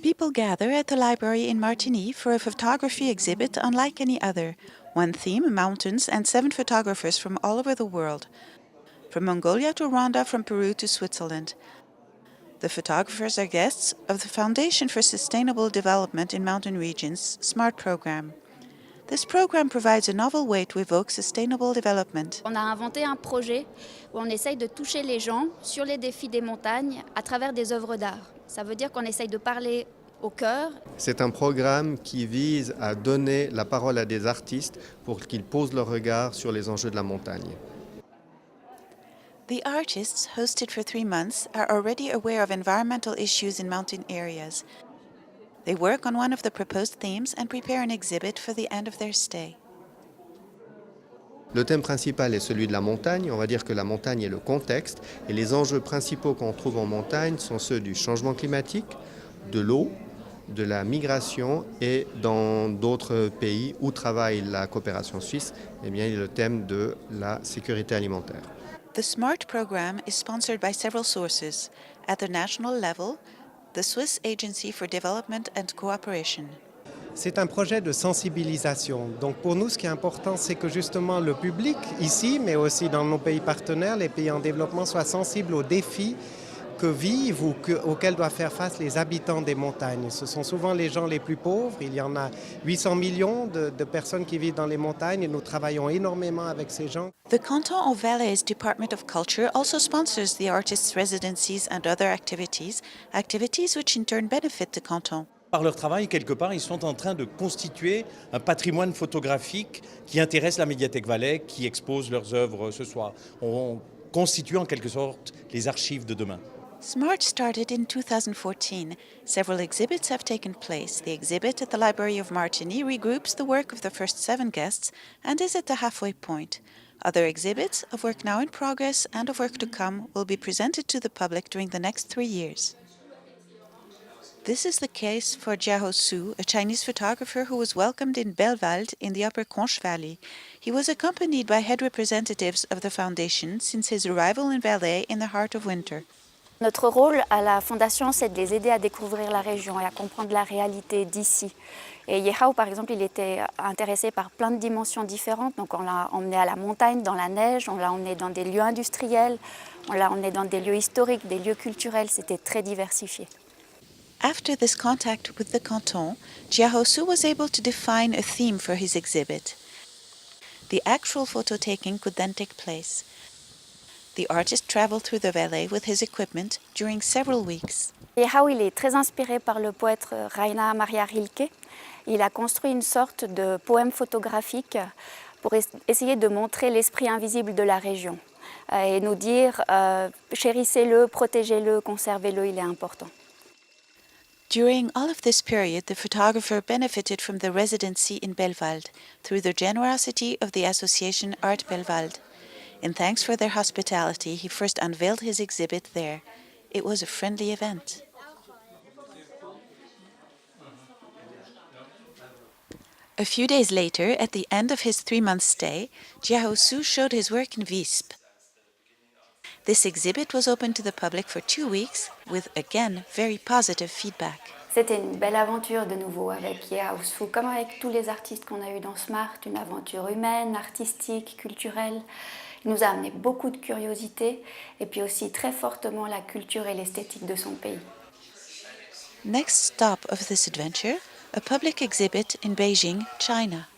People gather at the library in Martigny for a photography exhibit unlike any other. One theme, mountains, and 7 photographers from all over the world. From Mongolia to Rwanda, from Peru to Switzerland. The photographers are guests of the Foundation for Sustainable Development in Mountain Regions SMART program. This program provides a novel way to evoke sustainable development. On a inventé un projet où on essaye de toucher les gens sur les défis des montagnes à travers des œuvres d'art. Ça veut dire qu'on essaye de parler au cœur. C'est un programme qui vise à donner la parole à des artistes pour qu'ils posent leur regard sur les enjeux de la montagne. The artists, hosted for 3 months, are already aware of environmental issues in mountain areas. They work on one of the proposed themes and prepare an exhibit for the end of their stay. Le thème principal est celui de la montagne. On va dire que la montagne est le contexte et les enjeux principaux qu'on trouve en montagne sont ceux du changement climatique, de l'eau, de la migration et dans d'autres pays où travaille la coopération suisse, eh bien, il y a le thème de la sécurité alimentaire. The SMART program is sponsored by several sources. At the national level, the Swiss Agency for Development and Cooperation. C'est un projet de sensibilisation. Donc pour nous, ce qui est important, c'est que justement le public ici, mais aussi dans nos pays partenaires, les pays en développement, soient sensibles aux défis que vivent ou auxquels doivent faire face les habitants des montagnes. Ce sont souvent les gens les plus pauvres. Il y en a 800 millions de personnes qui vivent dans les montagnes et nous travaillons énormément avec ces gens. The Canton of Valais Department of Culture also sponsors the artists' residencies and other activities which in turn benefit the canton. Par leur travail, quelque part, ils sont en train de constituer un patrimoine photographique qui intéresse la Médiathèque Valais, qui expose leurs œuvres ce soir. On constitue en quelque sorte les archives de demain. SMART started in 2014. Several exhibits have taken place. The exhibit at the Library of Martigny regroups the work of the first 7 guests and is at the halfway point. Other exhibits of work now in progress and of work to come will be presented to the public during the next 3 years. This is the case for Jiao Su, a Chinese photographer who was welcomed in Belwald in the Upper Conche Valley. He was accompanied by head representatives of the foundation since his arrival in Valais in the heart of winter. Notre rôle à la Fondation, c'est de les aider à découvrir la région et à comprendre la réalité d'ici. Et Yehao, par exemple, il était intéressé par plein de dimensions différentes. Donc on l'a emmené à la montagne, dans la neige, on l'a emmené dans des lieux industriels, on l'a emmené dans des lieux historiques, des lieux culturels. C'était très diversifié. After this contact with the canton, Jiao Su was able to define a theme for his exhibit. The actual photo taking could then take place. The artist traveled through the Valais with his equipment during several weeks. Yehao, il est très inspiré par le poète Rainer Maria Rilke. Il a construit une sorte de poème photographique pour essayer de montrer l'esprit invisible de la région et nous dire chérissez-le, protégez-le, conservez-le, il est important. During all of this period, the photographer benefited from the residency in Belwald through the generosity of the association Art Belwald. In thanks for their hospitality, he first unveiled his exhibit there. It was a friendly event. A few days later, at the end of his 3-month stay, Jiao Su showed his work in Visp. This exhibit was open to the public for 2 weeks, with again very positive feedback. C'était une belle aventure de nouveau avec Jiao Su, comme avec tous les artistes qu'on a eus dans SMART, une aventure humaine, artistique, culturelle. Il nous a amené beaucoup de curiosité et puis aussi très fortement la culture et l'esthétique de son pays. Next stop of this adventure, a public exhibit in Beijing, China.